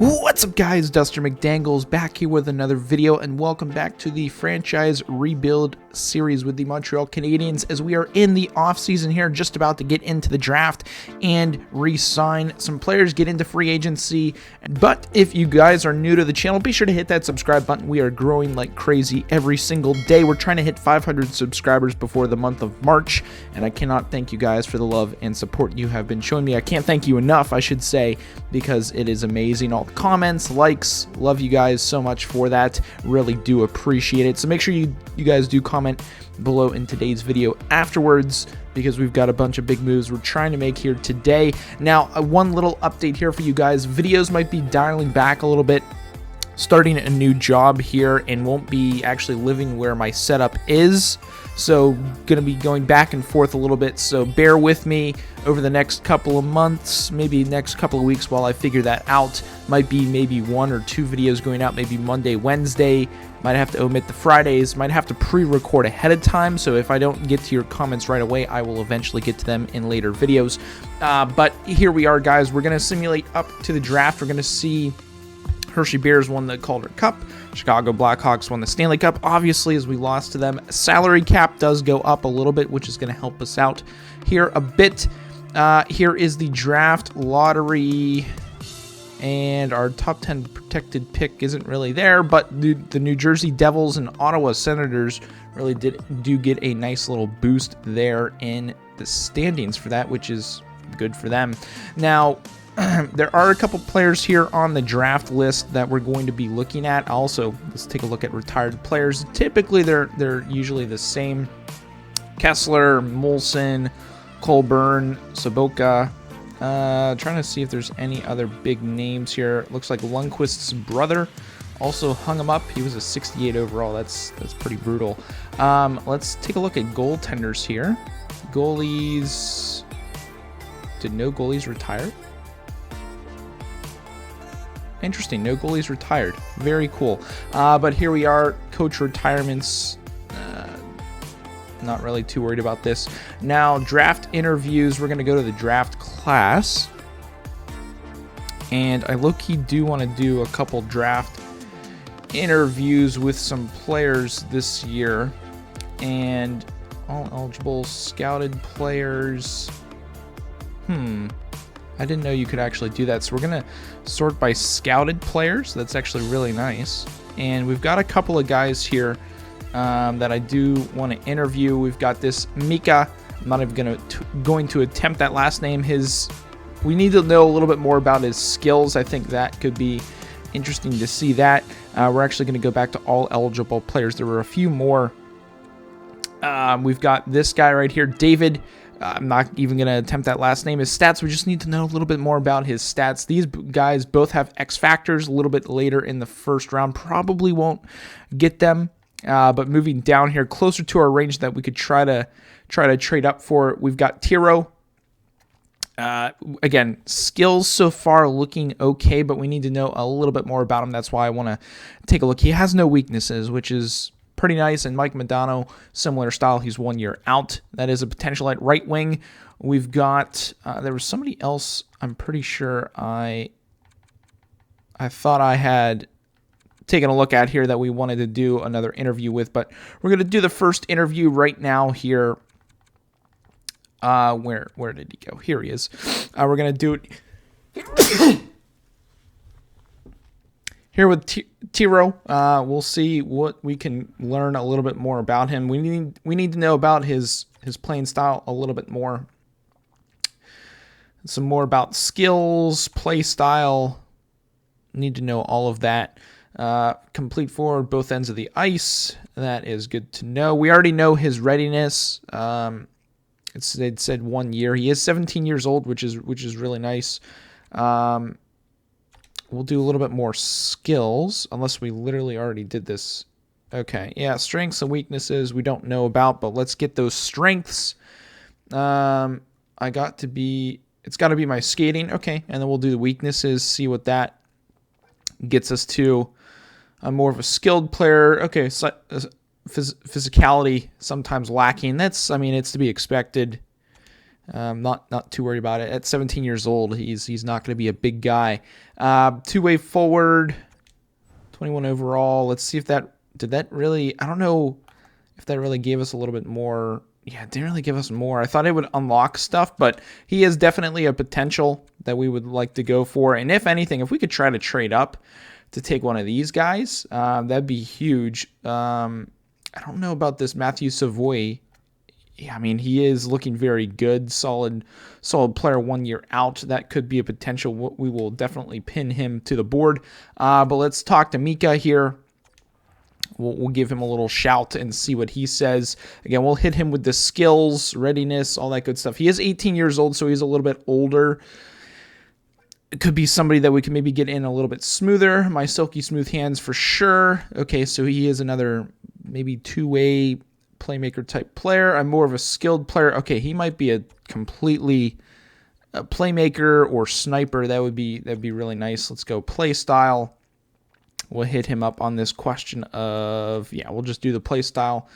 What's up, guys? Duster McDangles back here with another video, and welcome back to the franchise rebuild series with the Montreal Canadiens as we are in the off season here, just about to get into the draft and re-sign some players, get into free agency. But if you guys are new to the channel, be sure to hit that subscribe button. We are growing like crazy every single day. We're trying to hit 500 subscribers before the month of March, and I cannot thank you guys for the love and support you have been showing me. I can't thank you enough, I should say, because it is amazing. All the comments, likes, love you guys so much for that. Really do appreciate it. So make sure you guys do comment below in today's video afterwards, because we've got a bunch of big moves we're trying to make here today. Now, one little update here for you guys. Videos might be dialing back a little bit, starting a new job here, and won't be actually living where my setup is, so gonna be going back and forth a little bit, so bear with me over the next couple of months, maybe next couple of weeks while I figure that out. Might be maybe 1 or 2 videos going out, maybe Monday, Wednesday. Might have to omit the Fridays, might have to pre-record ahead of time, so if I don't get to your comments right away, I will eventually get to them in later videos. But here we are, guys. We're gonna simulate up to the draft. We're gonna see Hershey Bears won the Calder Cup. Chicago Blackhawks won the Stanley Cup, obviously, as we lost to them. Salary cap does go up a little bit, which is going to help us out here a bit. Here is the draft lottery, and our top 10 protected pick isn't really there, but the New Jersey Devils and Ottawa Senators really do get a nice little boost there in the standings for that, which is good for them. Now, there are a couple players here on the draft list that we're going to be looking at. Also, let's take a look at retired players. Typically, they're usually the same: Kessler, Molson, Colburn, Sobotka. Trying to see if there's any other big names here. Looks like Lundqvist's brother also hung him up. He was a 68 overall. That's pretty brutal. Let's take a look at goaltenders here. Goalies. Did no goalies retire? Interesting, no goalies retired. Very cool. But here we are, coach retirements. Not really too worried about this. Now, draft interviews. We're going to go to the draft class. And I low-key do want to do a couple draft interviews with some players this year. And all eligible scouted players. I didn't know you could actually do that. So we're going to sort by scouted players. That's actually really nice. And we've got a couple of guys here that I do want to interview. We've got this Mika. I'm not even going to attempt that last name. We need to know a little bit more about his skills. I think that could be interesting to see that. We're actually going to go back to all eligible players. There were a few more. We've got this guy right here, David. I'm not even going to attempt that last name. His stats, we just need to know a little bit more about his stats. These guys both have X factors a little bit later in the first round. Probably won't get them, but moving down here closer to our range that we could try to trade up for. We've got Tiro. Again, skills so far looking okay, but we need to know a little bit more about him. That's why I want to take a look. He has no weaknesses, which is pretty nice. And Mike Modano, similar style. He's 1 year out. That is a potential at right wing. We've got there was somebody else. I'm pretty sure I thought I had taken a look at here that we wanted to do another interview with, but we're going to do the first interview right now here. Where did he go? Here he is. We're going to do it here with Tiro. We'll see what we can learn a little bit more about him. We need to know about his playing style a little bit more. Some more about skills, play style. Need to know all of that. Complete forward, both ends of the ice. That is good to know. We already know his readiness. It said 1 year. He is 17 years old, which is really nice. We'll do a little bit more skills, unless we literally already did this. Okay, yeah, strengths and weaknesses we don't know about, but let's get those strengths. It's got to be my skating. Okay, and then we'll do the weaknesses, see what that gets us to. I'm more of a skilled player. Okay, so, physicality sometimes lacking. It's to be expected. Not too worried about it. At 17 years old, he's not going to be a big guy. Two-way forward, 21 overall. Let's see if did that really, I don't know if that really gave us a little bit more. Yeah, it didn't really give us more. I thought it would unlock stuff, but he is definitely a potential that we would like to go for. And if anything, if we could try to trade up to take one of these guys, that'd be huge. I don't know about this Matthew Savoy. Yeah, I mean, he is looking very good, solid player 1 year out. That could be a potential. We will definitely pin him to the board. But let's talk to Mika here. We'll give him a little shout and see what he says. Again, we'll hit him with the skills, readiness, all that good stuff. He is 18 years old, so he's a little bit older. It could be somebody that we can maybe get in a little bit smoother. My silky smooth hands for sure. Okay, so he is another maybe two-way playmaker type player. I'm more of a skilled player. Okay, he might be a completely playmaker or sniper. That'd be really nice. Let's go play style. We'll hit him up on this question of, yeah, we'll just do the play style.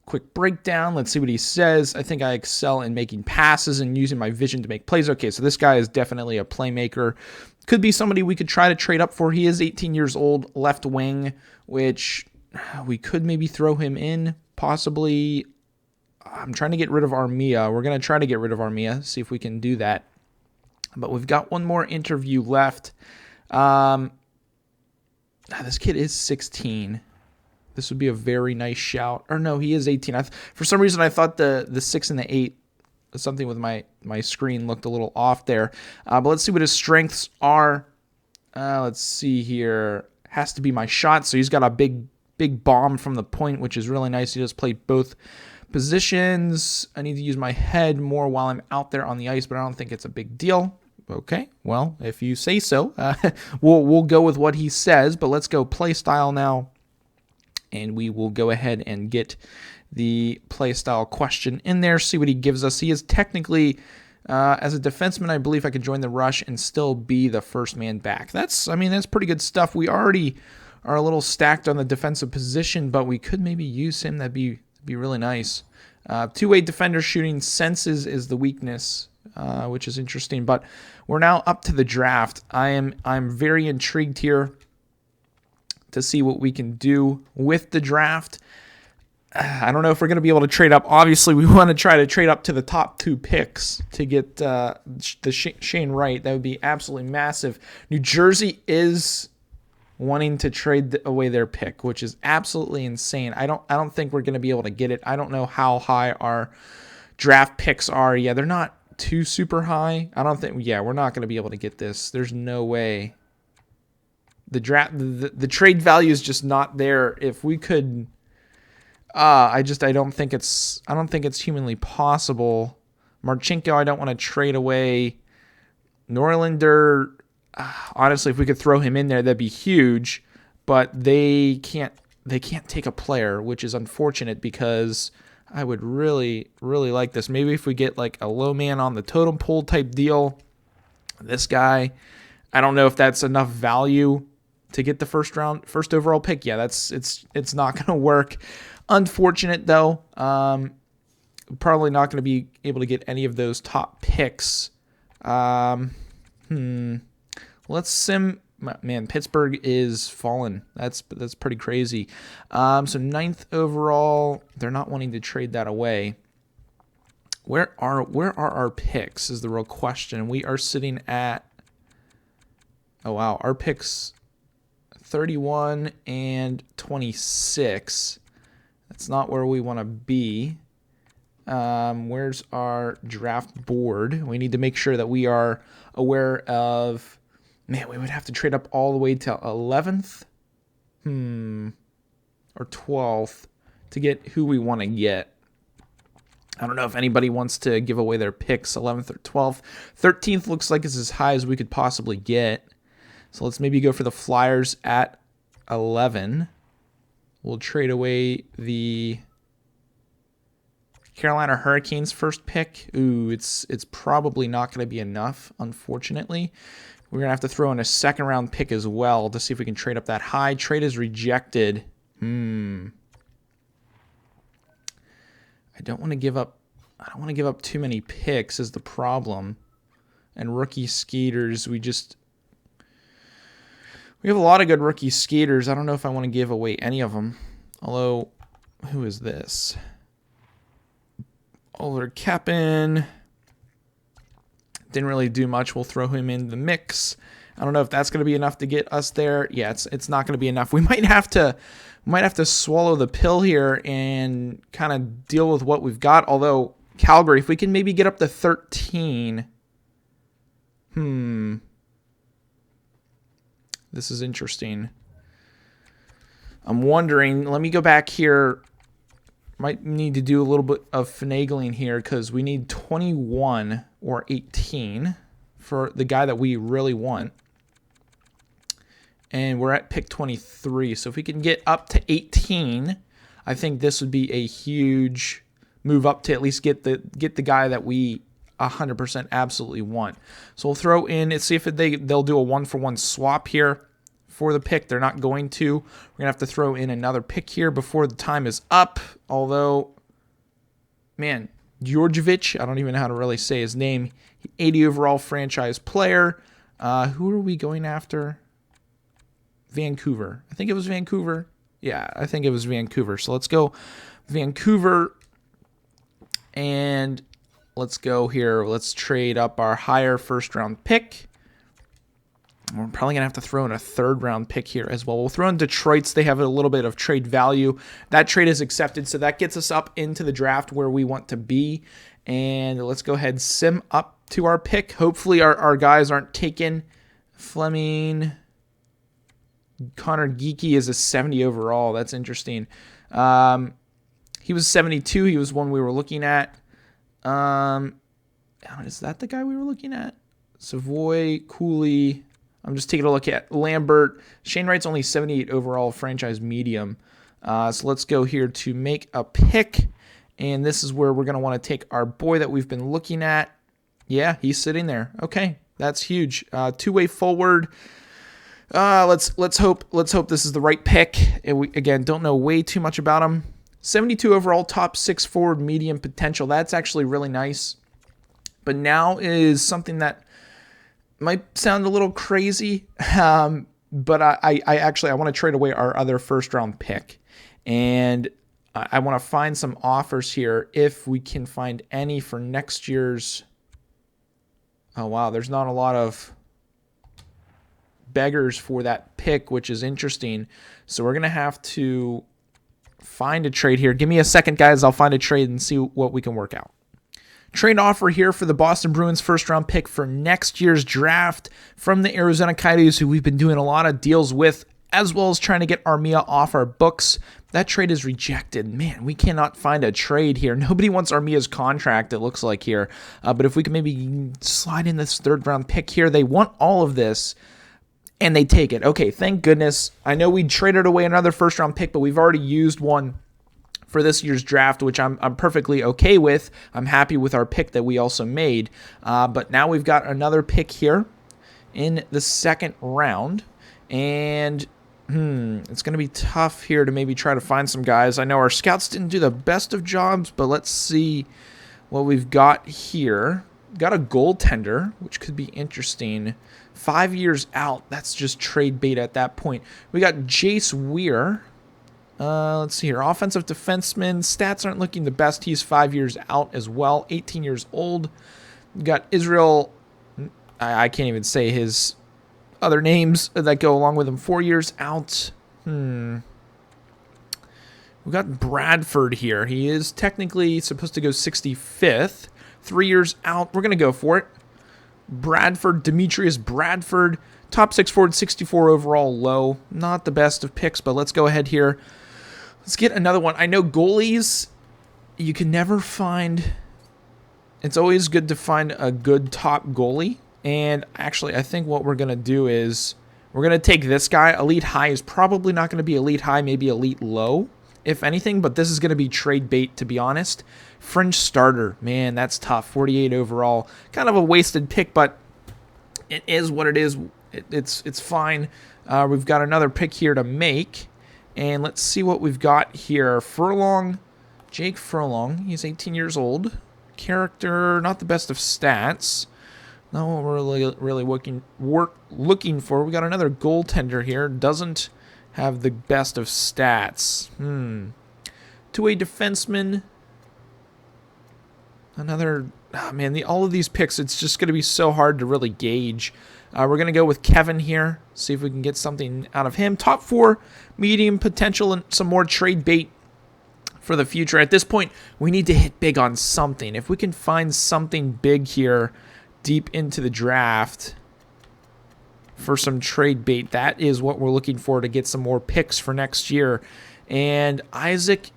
Quick breakdown. Let's see what he says. I think I excel in making passes and using my vision to make plays. Okay, so this guy is definitely a playmaker. Could be somebody we could try to trade up for. He is 18 years old, left wing, which we could maybe throw him in, possibly. I'm trying to get rid of Armia. We're going to try to get rid of Armia, see if we can do that. But we've got one more interview left. This kid is 16. This would be a very nice shout. Or no, he is 18. For some reason, I thought the 6 and the 8, something with my screen looked a little off there. But let's see what his strengths are. Let's see here. Has to be my shot. So he's got a big bomb from the point, which is really nice. He does play both positions. I need to use my head more while I'm out there on the ice, but I don't think it's a big deal. Okay, well, if you say so, we'll go with what he says, but let's go play style now, and we will go ahead and get the play style question in there, see what he gives us. He is technically, as a defenseman, I believe I could join the rush and still be the first man back. That's pretty good stuff. We already are a little stacked on the defensive position, but we could maybe use him. That'd be really nice. Two-way defender shooting senses is the weakness. Which is interesting, but we're now up to the draft. I'm very intrigued here to see what we can do with the draft. I don't know if we're going to be able to trade up. Obviously, we want to try to trade up to the top 2 picks to get the Shane Wright. That would be absolutely massive. New Jersey is wanting to trade away their pick, which is absolutely insane. I don't think we're going to be able to get it. I don't know how high our draft picks are. Yeah, they're not too super high. I don't think, we're not going to be able to get this. There's no way. The trade value is just not there. If we could, I don't think it's humanly possible. Marchenko, I don't want to trade away. Norlander, honestly, if we could throw him in there, that'd be huge. But they can't take a player, which is unfortunate because I would really, really like this. Maybe if we get like a low man on the totem pole type deal. This guy, I don't know if that's enough value to get the first overall pick. Yeah, it's not going to work. Unfortunate though. Probably not going to be able to get any of those top picks. Let's sim. Man, Pittsburgh is fallen. That's pretty crazy. So 9th overall, they're not wanting to trade that away. Where are our picks is the real question. We are sitting at, oh wow, our picks 31 and 26. That's not where we want to be. Where's our draft board? We need to make sure that we are aware of. Man, we would have to trade up all the way to 11th, or 12th to get who we want to get. I don't know if anybody wants to give away their picks, 11th or 12th. 13th looks like it's as high as we could possibly get. So let's maybe go for the Flyers at 11. We'll trade away the Carolina Hurricanes first pick. Ooh, it's probably not going to be enough, unfortunately. We're going to have to throw in a second round pick as well to see if we can trade up that high. Trade is rejected. I don't want to give up I don't want to give up too many picks is the problem. And rookie skaters, we have a lot of good rookie skaters. I don't know if I want to give away any of them. Although, who is this? Oliver Kappen. Didn't really do much. We'll throw him in the mix. I don't know if that's going to be enough to get us there. Yeah, it's not going to be enough. We might have to swallow the pill here and kind of deal with what we've got. Although Calgary, if we can maybe get up to 13. This is interesting. I'm wondering, let me go back here. Might need to do a little bit of finagling here because we need 21 or 18 for the guy that we really want. And we're at pick 23. So if we can get up to 18, I think this would be a huge move up to at least get the guy that we 100% absolutely want. So we'll throw in, let's see if they'll do a 1-for-1 swap here for the pick. They're not going to. We're going to have to throw in another pick here before the time is up. Although, man, Djordjevic, I don't even know how to really say his name. 80 overall franchise player. Who are we going after? Vancouver. I think it was Vancouver. Yeah, I think it was Vancouver. So let's go Vancouver. And let's go here. Let's trade up our higher first-round pick. We're probably going to have to throw in a third-round pick here as well. We'll throw in Detroit's. They have a little bit of trade value. That trade is accepted, so that gets us up into the draft where we want to be. And let's go ahead and sim up to our pick. Hopefully our guys aren't taken. Fleming. Connor Geeky is a 70 overall. That's interesting. He was 72. He was one we were looking at. Is that the guy we were looking at? Savoy, Cooley. I'm just taking a look at Lambert. Shane Wright's only 78 overall, franchise medium. So let's go here to make a pick. And this is where we're going to want to take our boy that we've been looking at. Yeah, he's sitting there. Okay, that's huge. Two-way forward. Let's hope this is the right pick. And we, again, don't know way too much about him. 72 overall, top 6 forward, medium potential. That's actually really nice. But now is something that might sound a little crazy. But I actually want to trade away our other first round pick. And I want to find some offers here if we can find any for next year's. Oh, wow. There's not a lot of beggars for that pick, which is interesting. So we're going to have to find a trade here. Give me a second, guys. I'll find a trade and see what we can work out. Trade offer here for the Boston Bruins first round pick for next year's draft from the Arizona Coyotes, who we've been doing a lot of deals with, as well as trying to get Armia off our books. That trade is rejected. Man, we cannot find a trade here. Nobody wants Armia's contract, it looks like here. But if we can maybe slide in this third round pick here, they want all of this. And they take it. Okay, thank goodness. I know we traded away another first-round pick, but we've already used one for this year's draft, which I'm perfectly okay with. I'm happy with our pick that we also made. But now we've got another pick here in the second round. And it's going to be tough here to maybe try to find some guys. I know our scouts didn't do the best of jobs, but let's see what we've got here. Got a goaltender, which could be interesting. 5 years out. That's just trade bait at that point. We got Jace Weir. Let's see here. Offensive defenseman. Stats aren't looking the best. He's 5 years out as well. 18 years old. We got Israel. I can't even say his other names that go along with him. 4 years out. We got Bradford here. He is technically supposed to go 65th. 3 years out. We're going to go for it. Bradford, Demetrius Bradford, top 6 forward, 64 overall, low. Not the best of picks, but let's go ahead here. Let's get another one. I know goalies, you can never find. It's always good to find a good top goalie. And actually, I think what we're going to do is we're going to take this guy. Elite high is probably not going to be elite high, maybe elite low, if anything. But this is going to be trade bait, to be honest. Fringe starter, man, that's tough. 48 overall, kind of a wasted pick, but it is what it is. It's fine. We've got another pick here to make, and let's see what we've got here. Furlong, Jake Furlong, he's 18 years old. Character, not the best of stats. Not what we're really looking for. We got another goaltender here. Doesn't have the best of stats. Two-way defenseman. Another. Oh man, all of these picks, it's just going to be so hard to really gauge. We're going to go with Kevin here. See if we can get something out of him. Top 4, medium potential, and some more trade bait for the future. At this point, we need to hit big on something. If we can find something big here deep into the draft for some trade bait, that is what we're looking for to get some more picks for next year. And Isaac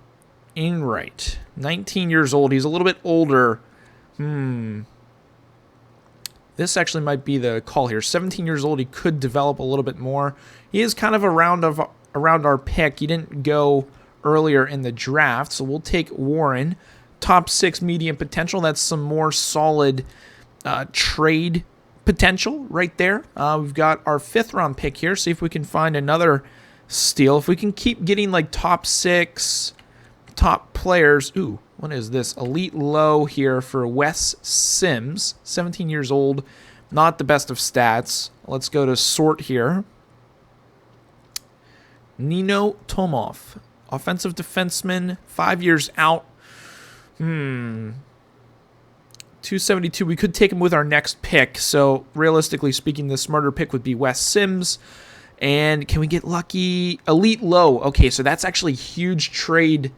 Enright, 19 years old. He's a little bit older. This actually might be the call here. 17 years old. He could develop a little bit more. He is kind of around our pick. He didn't go earlier in the draft, so we'll take Warren. Top 6 medium potential. That's some more solid trade potential right there. We've got our 5th round pick here. See if we can find another steal. If we can keep getting like top 6 top players. Ooh, what is this? Elite low here for Wes Sims, 17 years old. Not the best of stats. Let's go to sort here. Nino Tomov, offensive defenseman, 5 years out. 272. We could take him with our next pick. So realistically speaking, the smarter pick would be Wes Sims. And can we get lucky? Elite low. Okay, so that's actually huge trade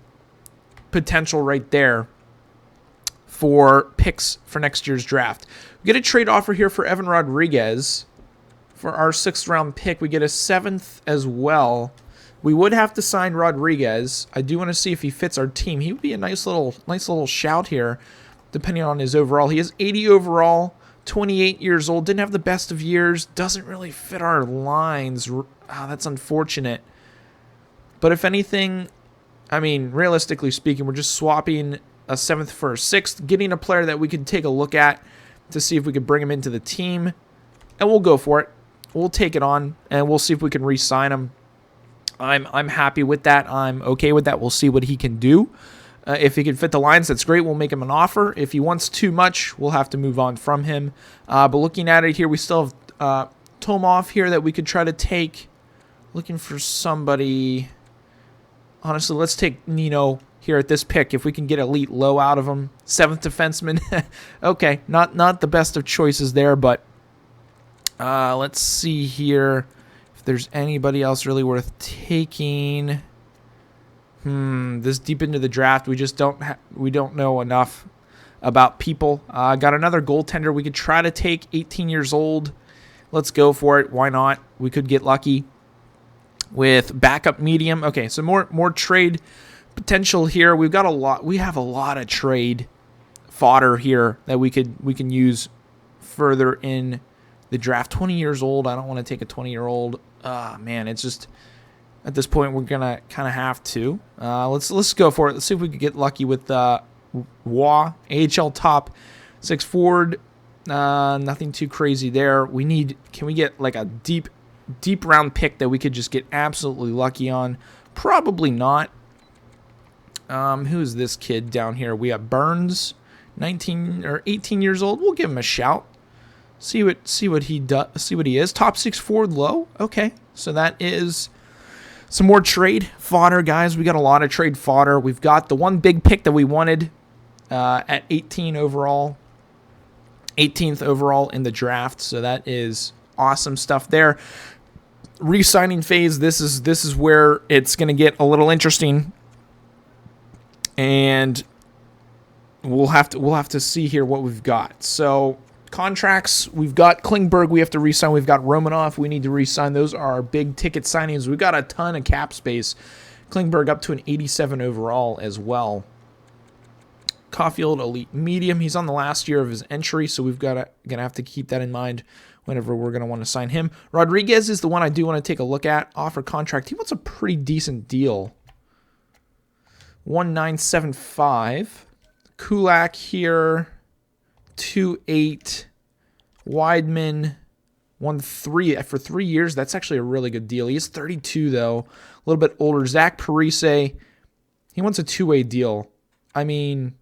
potential right there for picks for next year's draft. We get a trade offer here for Evan Rodriguez. For our 6th round pick, we get a 7th as well. We would have to sign Rodriguez. I do want to see if he fits our team. He would be a nice little shout here, depending on his overall. He is 80 overall, 28 years old. Didn't have the best of years. Doesn't really fit our lines. That's unfortunate. But if anything, I mean, realistically speaking, we're just swapping a 7th for a 6th, getting a player that we could take a look at to see if we could bring him into the team, and we'll go for it. We'll take it on, and we'll see if we can re-sign him. I'm happy with that. I'm okay with that. We'll see what he can do. If he can fit the lines, that's great. We'll make him an offer. If he wants too much, we'll have to move on from him. But looking at it here, we still have Tomov here that we could try to take. Looking for somebody. Honestly, let's take Nino here at this pick. If we can get elite low out of him. 7th defenseman. Okay, not the best of choices there, but let's see here if there's anybody else really worth taking. This deep into the draft, we just don't know enough about people. Got another goaltender we could try to take. 18 years old. Let's go for it. Why not? We could get lucky with backup medium. Okay, so more trade potential here. We have a lot of trade fodder here that we can use further in the draft. 20 years old. I don't want to take a 20-year-old. Man, it's just at this point we're gonna kind of have to. Let's go for it. Let's see if we can get lucky with Wah, AHL top 6 forward. Nothing too crazy there. Can we get like a deep round pick that we could just get absolutely lucky on? Probably not. Who is this kid down here? We have Burns, 19 or 18 years old. We'll give him a shout. See what he does. See what he is. Top 6 forward low. Okay, so that is some more trade fodder, guys. We got a lot of trade fodder. We've got the one big pick that we wanted at 18 overall, 18th overall in the draft. So that is awesome stuff there. Resigning phase. This is where it's going to get a little interesting, and we'll have to see here what we've got. So contracts, we've got Klingberg we have to re-sign. We've got Romanov we need to re-sign. Those are our big ticket signings. We've got a ton of cap space. Klingberg up to an 87 overall as well. Caulfield, elite medium. He's on the last year of his entry, so we've gonna have to keep that in mind whenever we're going to want to sign him. Rodriguez is the one I do want to take a look at. Offer contract. He wants a pretty decent deal. 1975. Kulak here. 2.8. Weidman. 1.3 for 3 years. That's actually a really good deal. He's 32 though. A little bit older. Zach Parise. He wants a 2-way deal. I mean,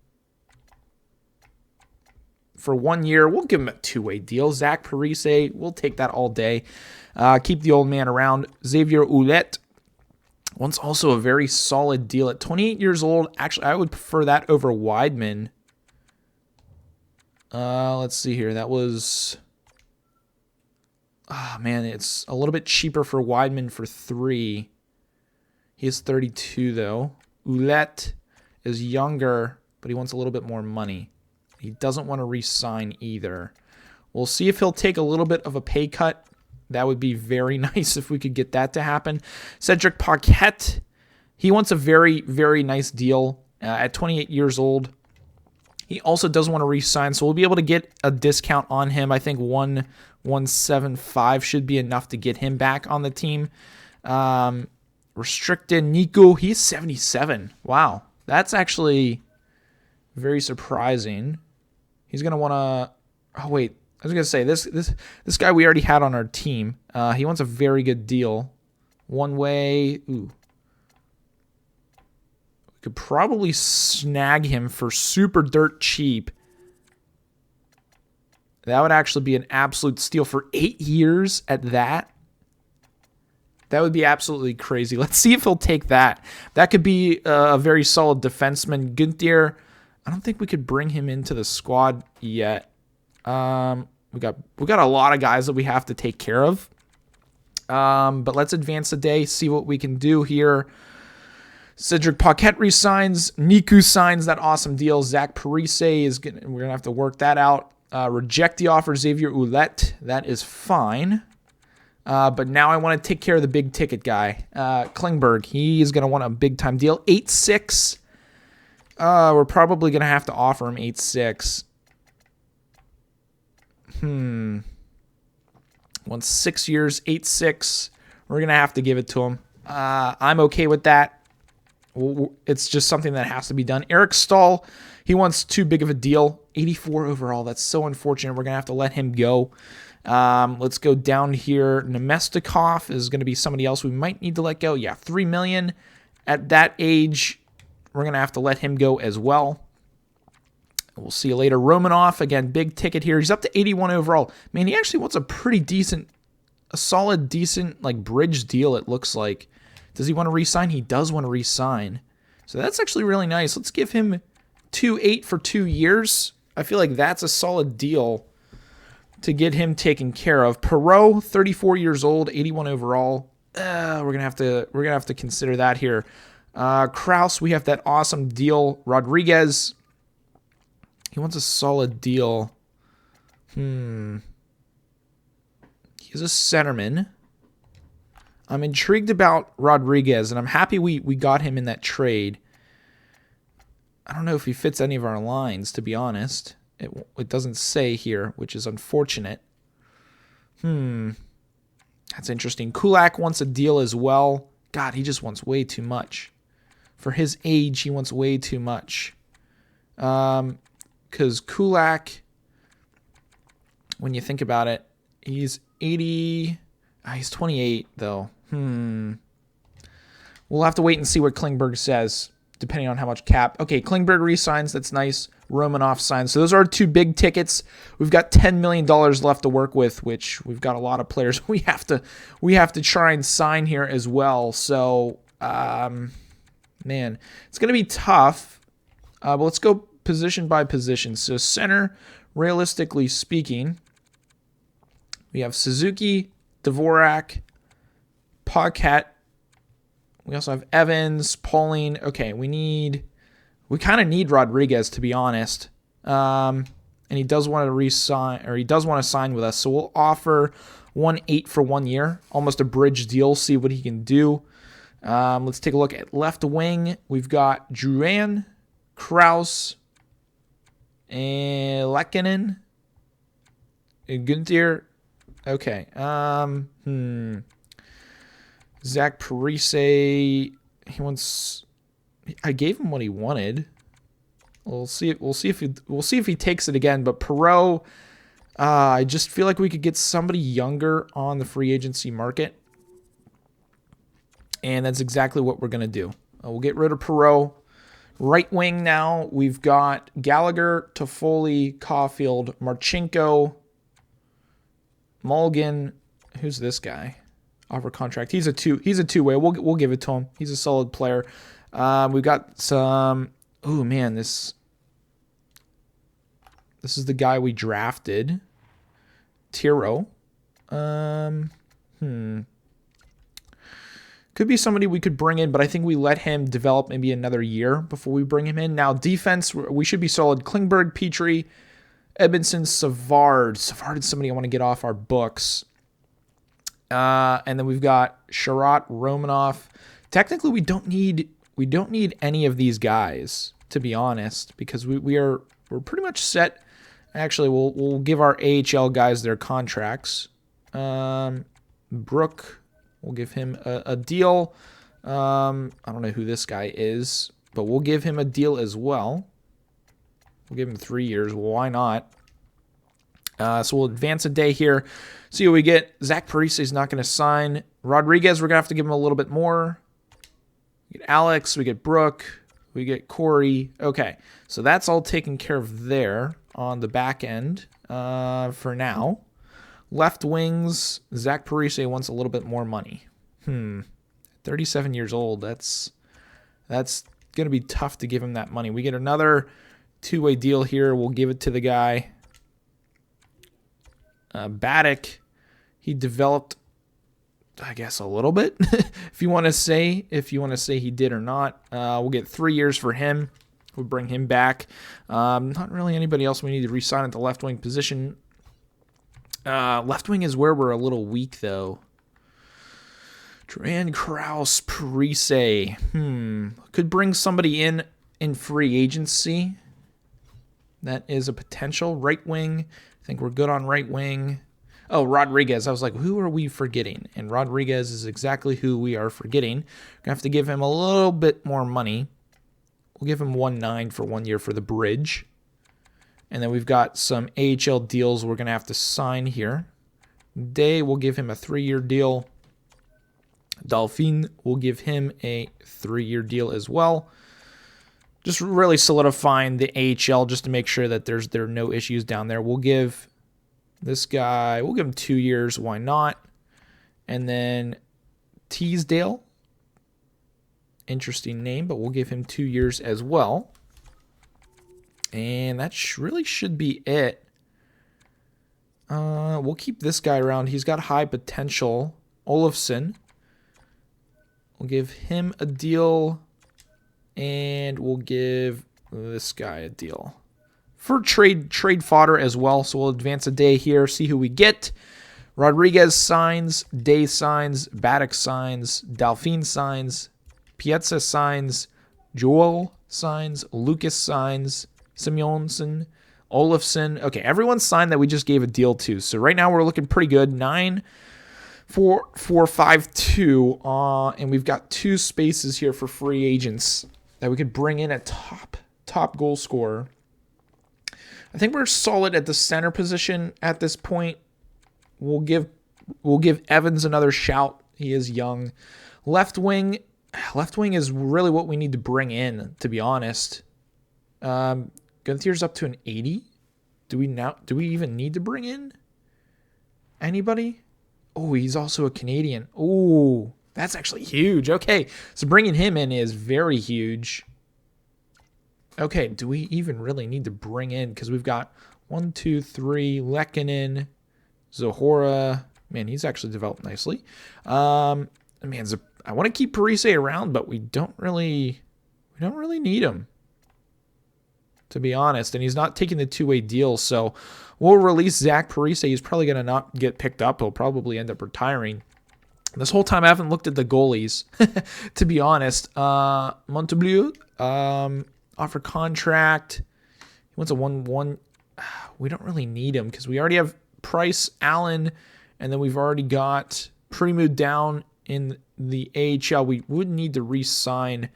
for 1 year. We'll give him a two-way deal. Zach Parise, we'll take that all day. Keep the old man around. Xavier Ouellet wants also a very solid deal at 28 years old. Actually, I would prefer that over Weidman. Let's see here. That was... Oh, man, it's a little bit cheaper for Weidman for 3. He is 32, though. Ouellet is younger, but he wants a little bit more money. He doesn't want to re-sign either. We'll see if he'll take a little bit of a pay cut. That would be very nice if we could get that to happen. Cedric Paquette, he wants a very, very nice deal at 28 years old. He also doesn't want to re-sign, so we'll be able to get a discount on him. I think 1.175 should be enough to get him back on the team. Restricted Nico, he's 77. Wow, that's actually very surprising. He's gonna want to. Oh wait, I was gonna say this guy we already had on our team. He wants a very good deal. One way. Ooh. We could probably snag him for super dirt cheap. That would actually be an absolute steal for 8 years at that. That would be absolutely crazy. Let's see if he'll take that. That could be a very solid defenseman. Gunther, I don't think we could bring him into the squad yet. We got a lot of guys that we have to take care of. But let's advance the day, see what we can do here. Cedric Paquette resigns. Niku signs that awesome deal. Zach Parise we're gonna have to work that out. Reject the offer, Xavier Ouellet. That is fine. But now I want to take care of the big ticket guy. Klingberg, he is going to want a big time deal. 8.6. We're probably going to have to offer him 8.6. Wants 6 years, 8.6. We're going to have to give it to him. I'm okay with that. It's just something that has to be done. Eric Stahl, he wants too big of a deal. 84 overall. That's so unfortunate. We're going to have to let him go. Let's go down here. Nemestikov is going to be somebody else we might need to let go. Yeah, $3 million. At that age, we're going to have to let him go as well. We'll see you later. Romanov, again, big ticket here. He's up to 81 overall. Man, he actually wants a pretty decent, a solid, decent, like, bridge deal, it looks like. Does he want to re-sign? He does want to re-sign. So that's actually really nice. Let's give him 2.8 for 2 years. I feel like that's a solid deal to get him taken care of. Perot, 34 years old, 81 overall. We're gonna have to consider that here. Kraus, we have that awesome deal. Rodriguez, he wants a solid deal. He's a centerman. I'm intrigued about Rodriguez, and I'm happy we got him in that trade. I don't know if he fits any of our lines, to be honest. It doesn't say here, which is unfortunate. That's interesting. Kulak wants a deal as well. God, he just wants way too much. For his age, he wants way too much. Because Kulak, when you think about it, he's 80... he's 28, though. We'll have to wait and see what Klingberg says, depending on how much cap. Okay, Klingberg re-signs. That's nice. Romanov signs. So those are our two big tickets. We've got $10 million left to work with, which we've got a lot of players we have to try and sign here as well. So, man, it's going to be tough. But let's go position by position. So center, realistically speaking, we have Suzuki, Dvorak, Paquette. We also have Evans, Pauling. Okay, we kind of need Rodriguez, to be honest. And he does want to re-sign, or he does want to sign with us. So we'll offer 1.8 for 1 year, almost a bridge deal. See what he can do. Let's take a look at left wing. We've got Drouin, Kraus, and Lehkonen, and Gunther. Okay. Zach Parise, he wants. I gave him what he wanted. We'll see if he takes it again. But Perot, I just feel like we could get somebody younger on the free agency market, and that's exactly what we're gonna do. We'll get rid of Perot. Right wing now, we've got Gallagher, Toffoli, Caulfield, Marchenko, Mulligan. Who's this guy? Offer contract. He's a two-way. We'll give it to him. He's a solid player. We've got some. Oh man, this is the guy we drafted. Tiro. Could be somebody we could bring in, but I think we let him develop maybe another year before we bring him in. Now, defense, we should be solid. Klingberg, Petrie, Edmondson, Savard. Savard is somebody I want to get off our books. And then we've got Sherratt, Romanoff. Technically, we don't need any of these guys, to be honest, because we're pretty much set. Actually, we'll give our AHL guys their contracts. Brook. We'll give him a deal. I don't know who this guy is, but we'll give him a deal as well. We'll give him 3 years. Well, why not? So we'll advance a day here. See what we get. Zach Parise is not going to sign. Rodriguez, we're going to have to give him a little bit more. We get Alex. We get Brooke. We get Corey. Okay, so that's all taken care of there on the back end for now. Left wings, Zach Parise wants a little bit more money. 37 years old. That's going to be tough to give him that money. We get another two-way deal here. We'll give it to the guy. Baddock, he developed, I guess, a little bit. if you want to say he did or not. We'll get 3 years for him. We'll bring him back. Not really anybody else we need to re-sign at the left wing position. Left wing is where we're a little weak, though. Duran, Krause, Parise. Could bring somebody in free agency. That is a potential. Right wing. I think we're good on right wing. Oh, Rodriguez. I was like, who are we forgetting? And Rodriguez is exactly who we are forgetting. We're going to have to give him a little bit more money. We'll give him 1.9 for 1 year for the bridge. And then we've got some AHL deals we're going to have to sign here. Day, we'll give him a 3-year deal. Delphine, we'll give him a 3-year deal as well. Just really solidifying the AHL just to make sure that there are no issues down there. We'll give this guy, we'll give him 2 years. Why not? And then Teasdale. Interesting name, but we'll give him 2 years as well. And that really should be it. We'll keep this guy around. He's got high potential. Olofsson. We'll give him a deal. And we'll give this guy a deal. For trade fodder as well. So we'll advance a day here. See who we get. Rodriguez signs. Day signs. Baddock signs. Delphine signs. Piazza signs. Joel signs. Lucas signs. Simonson, Olofsson. Okay, everyone signed that we just gave a deal to. So right now we're looking pretty good. 9-4-4-5-2. And we've got 2 spaces here for free agents that we could bring in a top goal scorer. I think we're solid at the center position at this point. We'll give Evans another shout. He is young. Left wing is really what we need to bring in, to be honest. Gunther's up to an 80. Do we even need to bring in anybody? Oh, he's also a Canadian. Oh, that's actually huge. Okay, so bringing him in is very huge. Okay, do we even really need to bring in? Because we've got 1, 2, 3, Lehkonen, Zahora. Man, he's actually developed nicely. I want to keep Parise around, but we don't really need him, to be honest. And he's not taking the 2-way deal, so we'll release Zach Parise. He's probably going to not get picked up. He'll probably end up retiring. This whole time I haven't looked at the goalies, to be honest. Montreal, offer contract. He wants a 1-1. We don't really need him because we already have Price, Allen, and then we've already got Premu down in the AHL. We would need to re-sign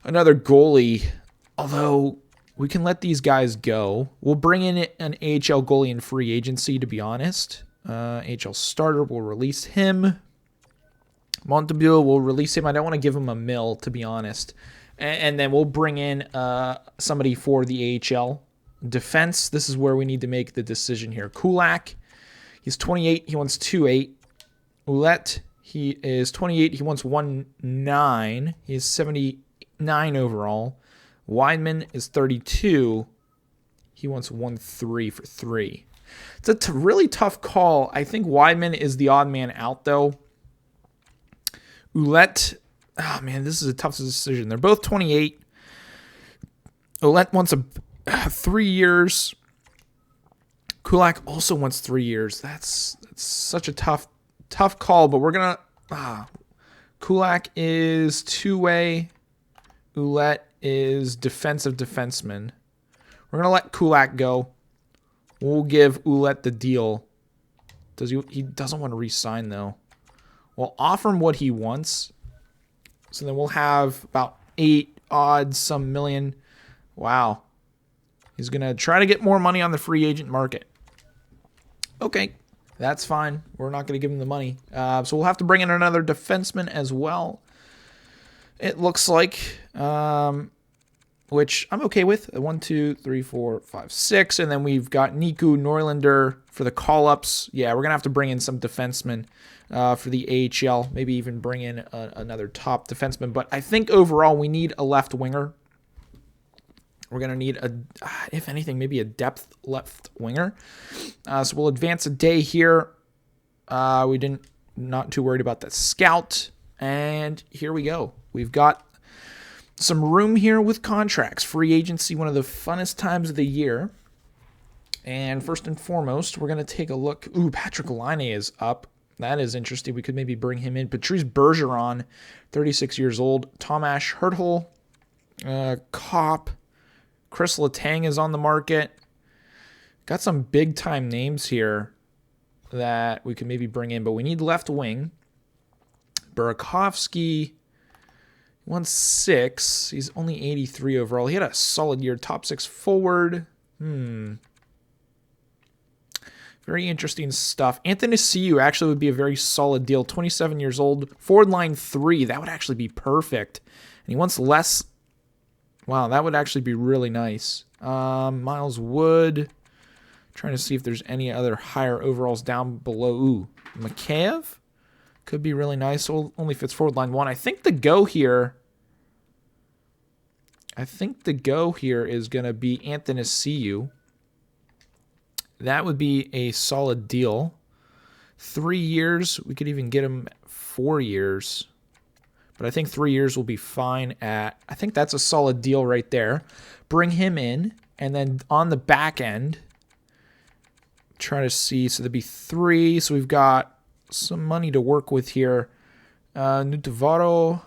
another goalie. Although, we can let these guys go. We'll bring in an AHL goalie in free agency, to be honest. AHL starter, we'll release him. Montebello, we'll release him. I don't want to give him a mill, to be honest. And then we'll bring in somebody for the AHL. Defense, this is where we need to make the decision here. Kulak, he's 28. He wants 2.8. Ouellette, he is 28. He wants 1.9. He is 79 overall. Wideman is 32. He wants 1.3 for 3. It's a really tough call. I think Wideman is the odd man out, though. Ouellette, oh man, this is a tough decision. They're both 28. Ouellette wants 3 years. Kulak also wants 3 years. That's such a tough call, but we're going to... Kulak is two-way. Ouellette is defensive defenseman. We're going to let Kulak go. We'll give Ouellette the deal. He doesn't want to re-sign, though. We'll offer him what he wants. So then we'll have about 8 odd some million. Wow. He's going to try to get more money on the free agent market. Okay, that's fine. We're not going to give him the money. So we'll have to bring in another defenseman as well. It looks like, which I'm okay with. 1, 2, 3, 4, 5, 6. And then we've got Niku Norlander for the call-ups. Yeah, we're going to have to bring in some defensemen for the AHL. Maybe even bring in another top defenseman. But I think overall we need a left winger. We're going to need, if anything, maybe a depth left winger. So we'll advance a day here. Not too worried about the scout. And here we go. We've got some room here with contracts. Free agency, one of the funnest times of the year. And first and foremost, we're going to take a look. Ooh, Patrick Laine is up. That is interesting. We could maybe bring him in. Patrice Bergeron, 36 years old. Tomas Hertl, Kopp. Chris Letang is on the market. Got some big-time names here that we could maybe bring in, but we need left wing. Burakovsky, 1.6. He's only 83 overall. He had a solid year. Top 6 forward. Very interesting stuff. Anthony Ciu actually would be a very solid deal. 27 years old. Forward line 3. That would actually be perfect. And he wants less. Wow, that would actually be really nice. Miles Wood. Trying to see if there's any other higher overalls down below. Ooh, Mikheyev could be really nice. So only fits forward line 1. I think the go here is going to be Anthony Ciu. That would be a solid deal. 3 years. We could even get him 4 years. But I think 3 years will be fine at... I think that's a solid deal right there. Bring him in. And then on the back end, try to see. So there'd be 3. So we've got some money to work with here. Nutavara,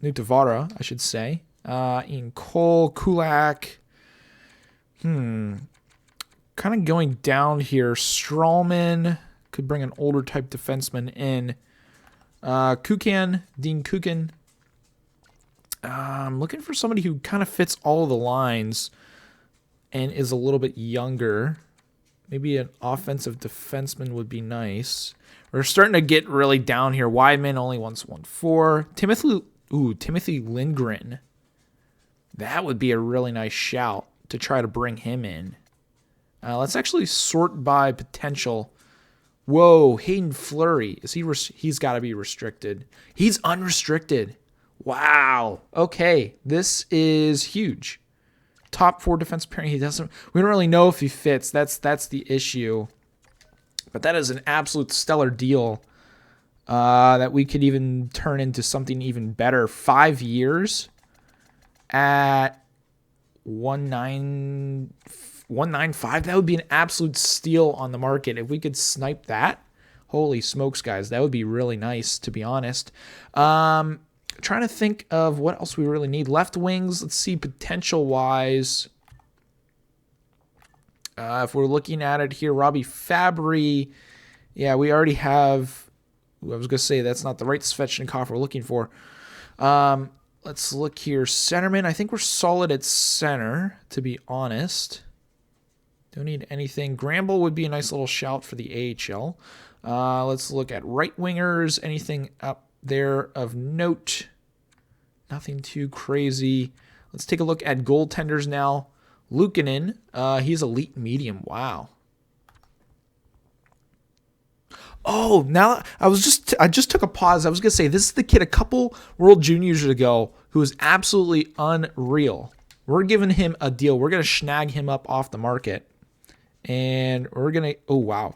I should say. Ian Cole, Kulak. Kind of going down here. Strawman. Could bring an older type defenseman in. Dean Kukan. I'm looking for somebody who kind of fits all of the lines and is a little bit younger. Maybe an offensive defenseman would be nice. We're starting to get really down here. Wideman only wants 1.4. Timothy Lindgren. That would be a really nice shout to try to bring him in. Let's actually sort by potential. Whoa, Hayden Fleury. He's got to be restricted. He's unrestricted. Wow. Okay, this is huge. Top 4 defense pairing. We don't really know if he fits. That's the issue. But that is an absolute stellar deal that we could even turn into something even better. 5 years at 1.95. That would be an absolute steal on the market. If we could snipe that, holy smokes, guys, that would be really nice, to be honest. Trying to think of what else we really need. Left wings, let's see, potential-wise. If we're looking at it here, Robbie Fabry. Yeah, we already have... I was going to say that's not the right Svechnikov we're looking for. Let's look here. Centerman, I think we're solid at center, to be honest. Don't need anything. Gramble would be a nice little shout for the AHL. Let's look at right wingers. Anything up there of note? Nothing too crazy. Let's take a look at goaltenders now. Luukkonen, he's elite medium. Wow. Oh, now I just took a pause. I was gonna say this is the kid a couple World Juniors ago who is absolutely unreal. We're giving him a deal. We're gonna snag him up off the market, and we're gonna. Oh wow.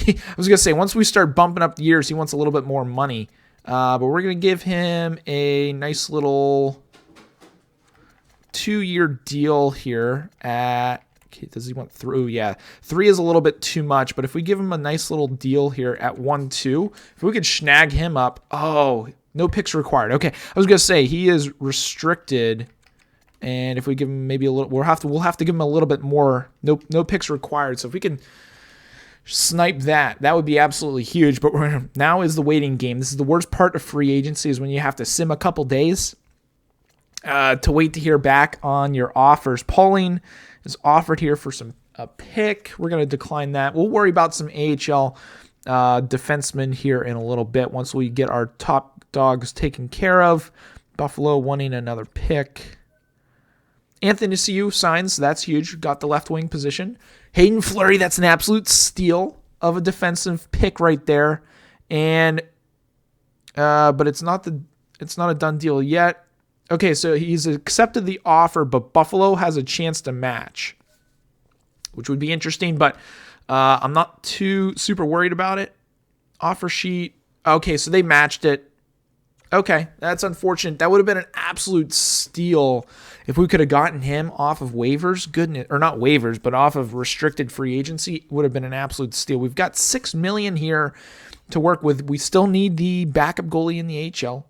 I was gonna say once we start bumping up the years, he wants a little bit more money. But we're gonna give him a nice little 2-year deal here at. Okay, does he want 3? Yeah, 3 is a little bit too much, but if we give him a nice little deal here at 1-2, if we could snag him up, oh, no picks required. Okay, I was gonna say he is restricted, and if we give him maybe a little, we'll have to give him a little bit more. No picks required. So if we can snipe that would be absolutely huge. But now is the waiting game. This is the worst part of free agency, is when you have to sim a couple days to wait to hear back on your offers. Pauling is offered here for a pick. We're going to decline that. We'll worry about some AHL defensemen here in a little bit once we get our top dogs taken care of. Buffalo wanting another pick. Anthony Ciu signs. That's huge. Got the left wing position. Hayden Fleury, that's an absolute steal of a defensive pick right there. And but it's not a done deal yet. Okay, so he's accepted the offer, but Buffalo has a chance to match, which would be interesting, but I'm not too super worried about it. Offer sheet. Okay, so they matched it. Okay, that's unfortunate. That would have been an absolute steal if we could have gotten him off of waivers. Goodness, or not waivers, but off of restricted free agency. It would have been an absolute steal. We've got $6 million here to work with. We still need the backup goalie in the AHL.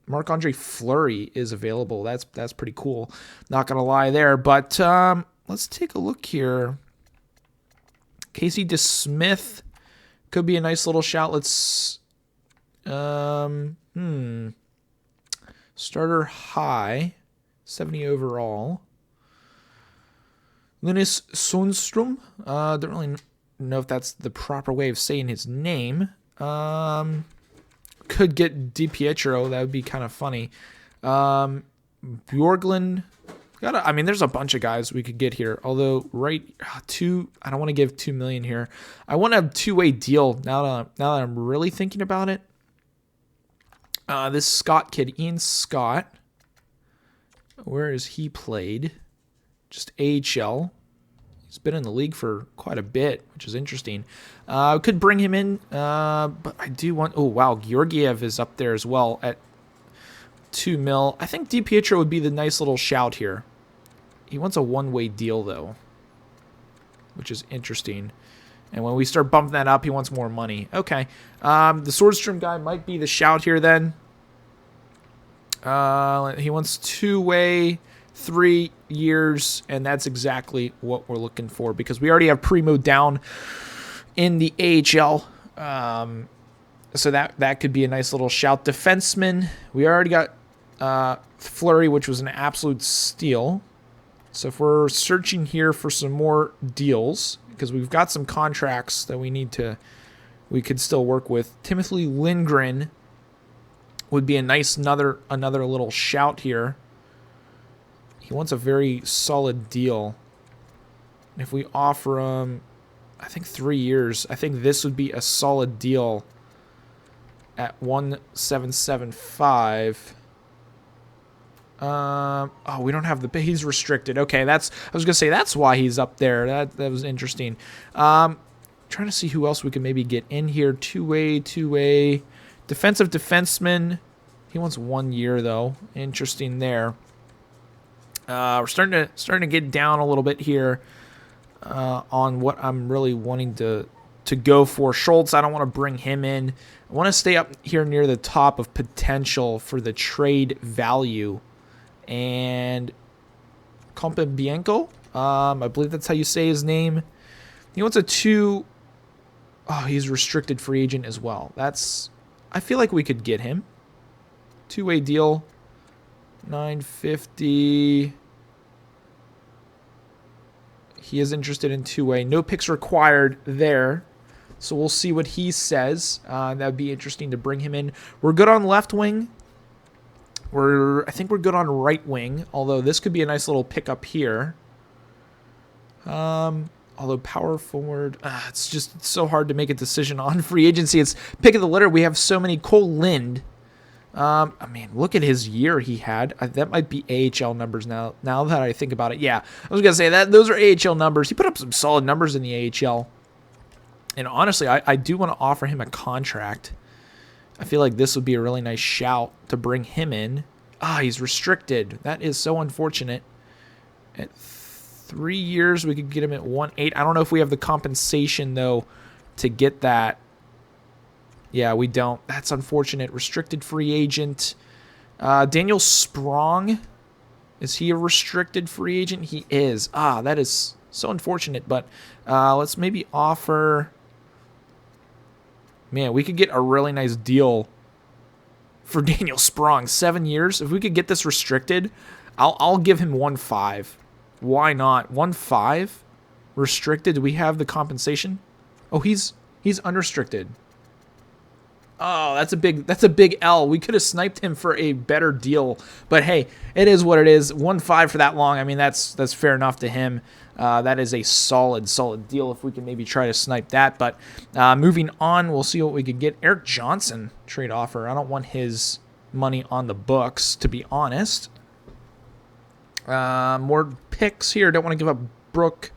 Marc-Andre Fleury is available. That's pretty cool. Not going to lie there. But let's take a look here. Casey DeSmith could be a nice little shout. Let's... Starter high. 70 overall. Linus Sundstrom. Don't really know if that's the proper way of saying his name. Could get DiPietro. That would be kind of funny. Bjorklund. There's a bunch of guys we could get here. Although, I don't want to give $2 million here. I want a 2-way deal now that I'm really thinking about it. This Scott kid, Ian Scott. Where has he played? Just AHL. He's been in the league for quite a bit, which is interesting. Could bring him in, but I do want... Oh, wow, Georgiev is up there as well at $2 million. I think DiPietro would be the nice little shout here. He wants a 1-way deal, though, which is interesting. And when we start bumping that up, he wants more money. Okay, the Swordstrom guy might be the shout here then. He wants 2-way... 3 years, and that's exactly what we're looking for because we already have Primo down in the AHL. So that could be a nice little shout. Defenseman, we already got Fleury, which was an absolute steal. So if we're searching here for some more deals, because we've got some contracts that we could still work with. Timothy Lindgren would be a nice another little shout here. He wants a very solid deal. And if we offer him, I think 3 years, I think this would be a solid deal at 1,775. We don't have he's restricted. Okay, I was gonna say that's why he's up there. That was interesting. Trying to see who else we can maybe get in here. 2-way. Defensive defenseman. He wants 1 year though. Interesting there. We're starting to get down a little bit here on what I'm really wanting to go for. Schultz, I don't want to bring him in. I want to stay up here near the top of potential for the trade value. And Kompa-Bianco, I believe that's how you say his name. He wants a 2. Oh, he's restricted free agent as well. I feel like we could get him. 2-way deal. 950. He is interested in 2-way. No picks required there. So we'll see what he says. That would be interesting to bring him in. We're good on left wing. I think we're good on right wing, although this could be a nice little pickup here. Although power forward, it's just so hard to make a decision on free agency. It's pick of the litter. We have so many. Cole Lind. I mean, look at his year he had. That might be AHL numbers now. Now that I think about it, yeah, I was gonna say that those are AHL numbers. He put up some solid numbers in the AHL. And honestly, I do want to offer him a contract. I feel like this would be a really nice shout to bring him in. He's restricted. That is so unfortunate. At 3 years, we could get him at 1.8. I don't know if we have the compensation, though, to get that. Yeah, we don't. That's unfortunate. Restricted free agent. Daniel Sprong. Is he a restricted free agent? He is. That is so unfortunate. But let's maybe offer... Man, we could get a really nice deal for Daniel Sprong. 7 years. If we could get this restricted, I'll give him 1.5. Why not? 1.5 restricted. Do we have the compensation? Oh, he's unrestricted. Oh, that's a big L. We could have sniped him for a better deal, but hey, it is what it is. 1.5 for that long. I mean, that's fair enough to him. That is a solid deal if we can maybe try to snipe that. But moving on, we'll see what we could get. Eric Johnson trade offer. I don't want his money on the books, to be honest. More picks here. Don't want to give up Brooke.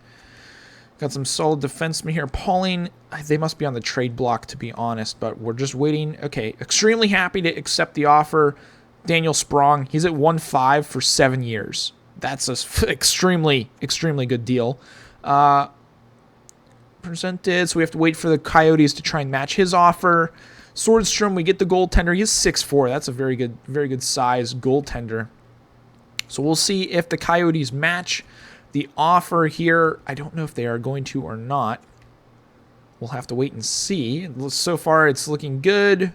Got some solid defensemen here. Pauling, they must be on the trade block, to be honest, but we're just waiting. Okay, extremely happy to accept the offer. Daniel Sprong, he's at 1.5 for 7 years. That's an extremely good deal. Presented, so we have to wait for the Coyotes to try and match his offer. Swordstrom, we get the goaltender. He's 6'4". That's a very good size goaltender. So we'll see if the Coyotes match the offer here. I don't know if they are going to or not. We'll have to wait and see. So far, it's looking good.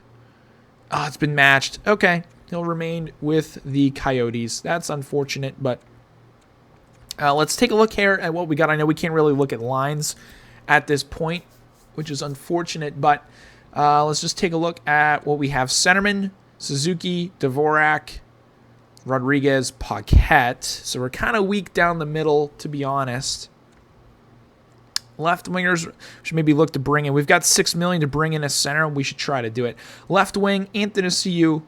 It's been matched. Okay, he'll remain with the Coyotes. That's unfortunate, but let's take a look here at what we got. I know we can't really look at lines at this point, which is unfortunate, but let's just take a look at what we have. Centerman, Suzuki, Dvorak, Rodriguez, Paquette. So we're kind of weak down the middle, to be honest. Left wingers should maybe look to bring in. We've got $6 million to bring in a center. We should try to do it. Left wing, Anthony Druin,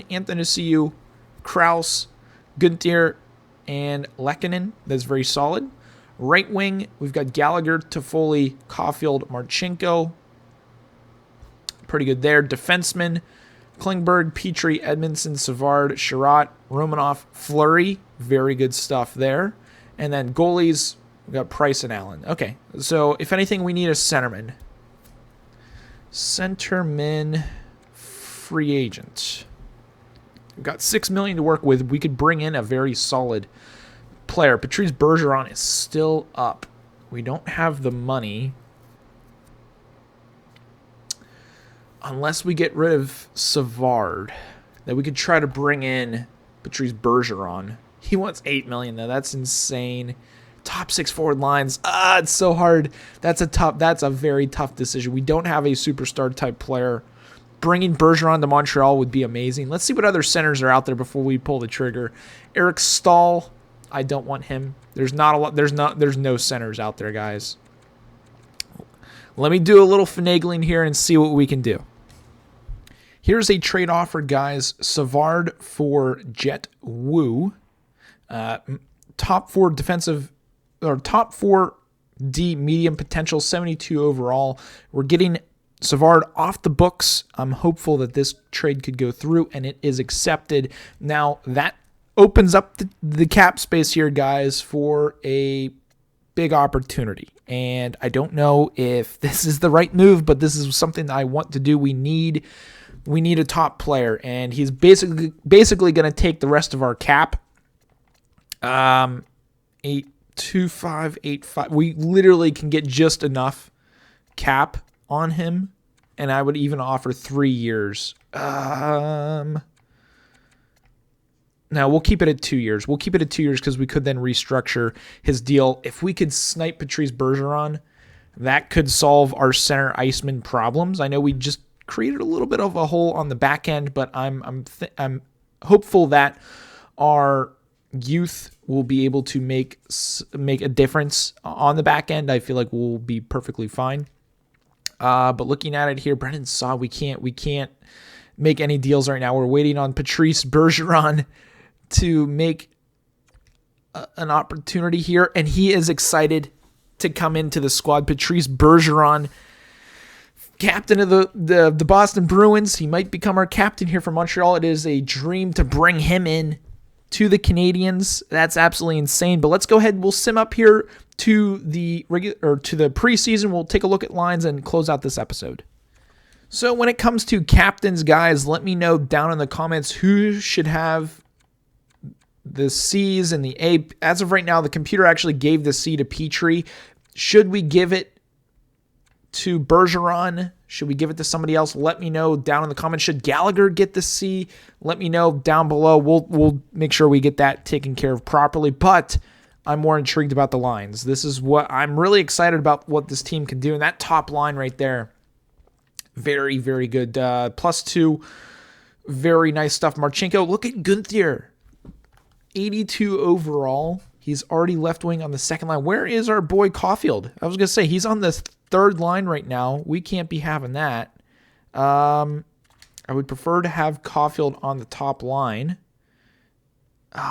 Anthony Kraus, Gunter, and Lehkonen. That's very solid. Right wing, we've got Gallagher, Toffoli, Caulfield, Marchenko. Pretty good there. Defenseman, Klingberg, Petrie, Edmondson, Savard, Sherratt, Romanoff, Fleury. Very good stuff there. And then goalies, we got Price and Allen. Okay, so if anything, we need a centerman. Centerman free agent. We've got $6 million to work with. We could bring in a very solid player. Patrice Bergeron is still up. We don't have the money. Unless we get rid of Savard, that we could try to bring in Patrice Bergeron. He wants $8 million though. That's insane. Top 6 forward lines. It's so hard. That's a very tough decision. We don't have a superstar type player. Bringing Bergeron to Montreal would be amazing. Let's see what other centers are out there before we pull the trigger. Eric Stahl. I don't want him. There's no centers out there, guys. Let me do a little finagling here and see what we can do. Here's a trade offer, guys. Savard for Jet Wu. Top 4 defensive, or top 4 D medium potential, 72 overall. We're getting Savard off the books. I'm hopeful that this trade could go through, and it is accepted. Now, that opens up the cap space here, guys, for a big opportunity. And I don't know if this is the right move, but this is something that I want to do. We need a top player, and he's basically going to take the rest of our cap. 8.2585. We literally can get just enough cap on him, and I would even offer 3 years. Now, we'll keep it at 2 years. We'll keep it at 2 years because we could then restructure his deal. If we could snipe Patrice Bergeron, that could solve our center iceman problems. I know we just created a little bit of a hole on the back end, but I'm hopeful that our youth will be able to make a difference on the back end. I feel like we'll be perfectly fine. But looking at it here, Brendan saw we can't make any deals right now. We're waiting on Patrice Bergeron to make an opportunity here, and he is excited to come into the squad. Patrice Bergeron, captain of the Boston Bruins. He might become our captain here for Montreal. It is a dream to bring him in to the Canadiens. That's absolutely insane. But let's go ahead. We'll sim up here to the preseason. We'll take a look at lines and close out this episode. So when it comes to captains, guys, let me know down in the comments who should have the C's and the A. As of right now, the computer actually gave the C to Petrie. Should we give it to Bergeron? Should we give it to somebody else? Let me know down in the comments. Should Gallagher get the C? Let me know down below. We'll make sure we get that taken care of properly. But I'm more intrigued about the lines. This is what I'm really excited about, what this team can do. And that top line right there, very, very good. +2, very nice stuff. Marchenko, look at Gunther. 82 overall. He's already left wing on the second line. Where is our boy Caulfield? I was going to say, he's on the third line right now. We can't be having that. I would prefer to have Caulfield on the top line.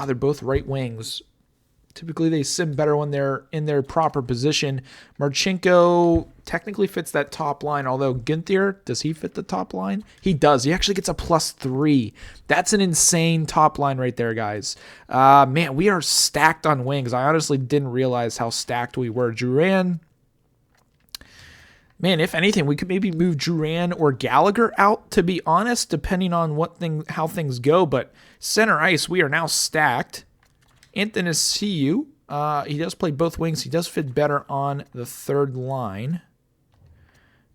They're both right wings. Typically, they sim better when they're in their proper position. Marchenko technically fits that top line, although Gunther, does he fit the top line? He does. He actually gets a +3. That's an insane top line right there, guys. Man, we are stacked on wings. I honestly didn't realize how stacked we were. Duran, man, if anything, we could maybe move Duran or Gallagher out, to be honest, depending on how things go. But center ice, we are now stacked. Anthony, he does play both wings. He does fit better on the third line.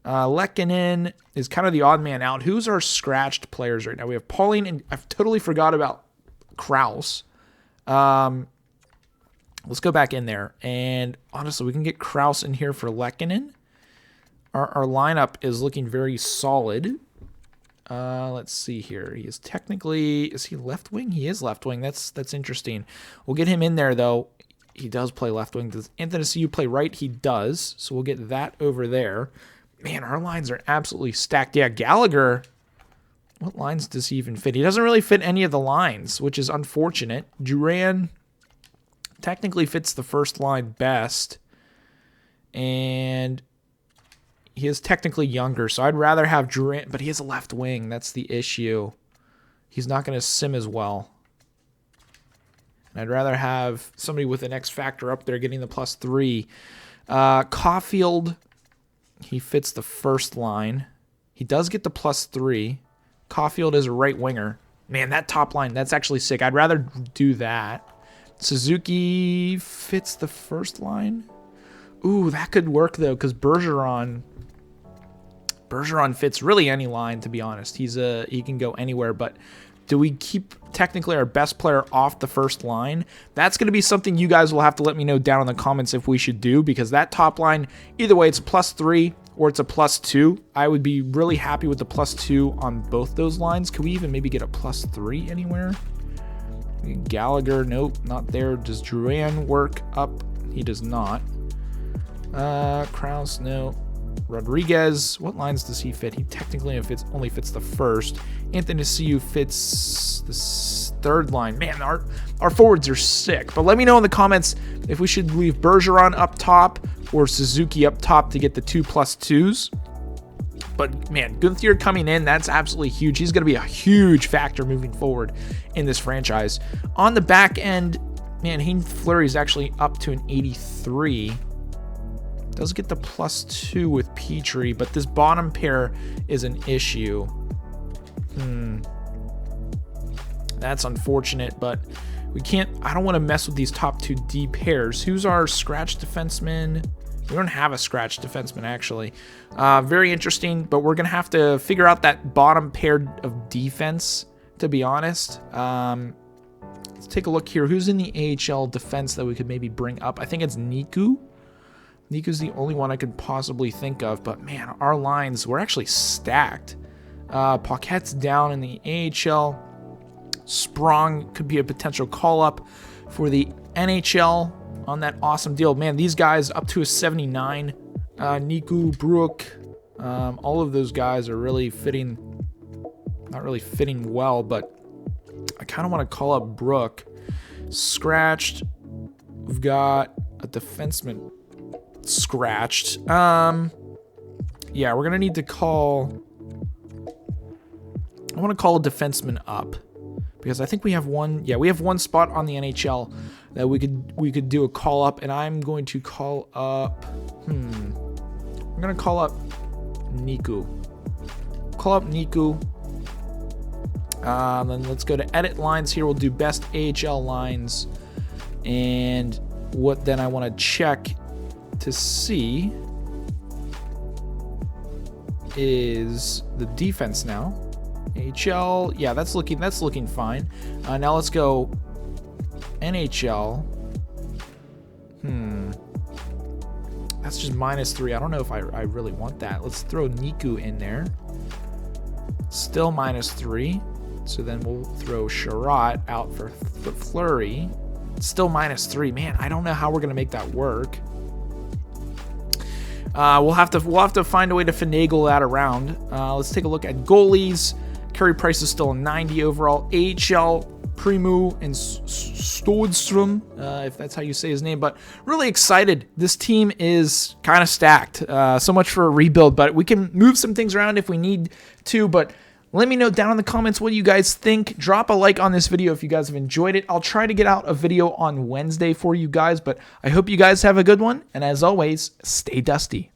Lehkonen is kind of the odd man out. Who's our scratched players right now? We have Pauline, and I've totally forgot about Krause. Let's go back in there. And honestly, we can get Krause in here for Lehkonen. Our lineup is looking very solid. Let's see here. He is technically, is he left wing? He is left wing. That's interesting. We'll get him in there, though. He does play left wing. Does Anthony play right? He does. So we'll get that over there. Man, our lines are absolutely stacked. Yeah, Gallagher, what lines does he even fit? He doesn't really fit any of the lines, which is unfortunate. Duran technically fits the first line best. And he is technically younger, so I'd rather have Durant, but he has a left wing. That's the issue. He's not going to sim as well. And I'd rather have somebody with an X factor up there getting the +3. Caulfield, he fits the first line. He does get the +3. Caulfield is a right winger. Man, that top line, that's actually sick. I'd rather do that. Suzuki fits the first line. Ooh, that could work, though, because Bergeron fits really any line, to be honest. He can go anywhere, but do we keep technically our best player off the first line? That's going to be something you guys will have to let me know down in the comments if we should do, because that top line, either way, it's a +3 or it's a +2. I would be really happy with the +2 on both those lines. Could we even maybe get a +3 anywhere? Gallagher, nope, not there. Does Duran work up? He does not. Krause, no. Rodriguez, what lines does he fit? He technically only fits the first. Anthony fits the third line. Man, our forwards are sick. But let me know in the comments if we should leave Bergeron up top or Suzuki up top to get the 2 +2s. But, man, Gunther coming in, that's absolutely huge. He's going to be a huge factor moving forward in this franchise. On the back end, man, Hayden Fleury is actually up to an 83. Does get the +2 with Petrie, but this bottom pair is an issue. That's unfortunate, but we can't. I don't want to mess with these top 2 D pairs. Who's our scratch defenseman? We don't have a scratch defenseman, actually. Very interesting, but we're going to have to figure out that bottom pair of defense, to be honest. Let's take a look here. Who's in the AHL defense that we could maybe bring up? I think it's Niku. Niku's the only one I could possibly think of, but man, our lines, we're actually stacked. Paquette's down in the AHL. Sprong could be a potential call-up for the NHL on that awesome deal. Man, these guys up to a 79. Niku, Brook, all of those guys are really fitting, not really fitting well, but I kind of want to call up Brook. Scratched. We've got a defenseman scratched. Yeah, we're going to need to call... I want to call a defenseman up. Because I think we have one, yeah, we have one spot on the NHL that we could do a call up, and I'm going to call up, I'm going to call up Niku. Call up Niku. Then let's go to edit lines here. We'll do best AHL lines, and what then I want to check to see is the defense now. AHL, yeah, that's looking fine. Now let's go NHL. That's just -3. I don't know if I really want that. Let's throw Niku in there. Still -3. So then we'll throw Sherratt out for Fleury. Still -3. Man, I don't know how we're gonna make that work. We'll have to find a way to finagle that around. Let's take a look at goalies. Carey Price is still a 90 overall. AHL, Primu and Stodstrom, if that's how you say his name. But really excited. This team is kind of stacked. So much for a rebuild, but we can move some things around if we need to. But let me know down in the comments what you guys think. Drop a like on this video if you guys have enjoyed it. I'll try to get out a video on Wednesday for you guys, but I hope you guys have a good one. And as always, stay dusty.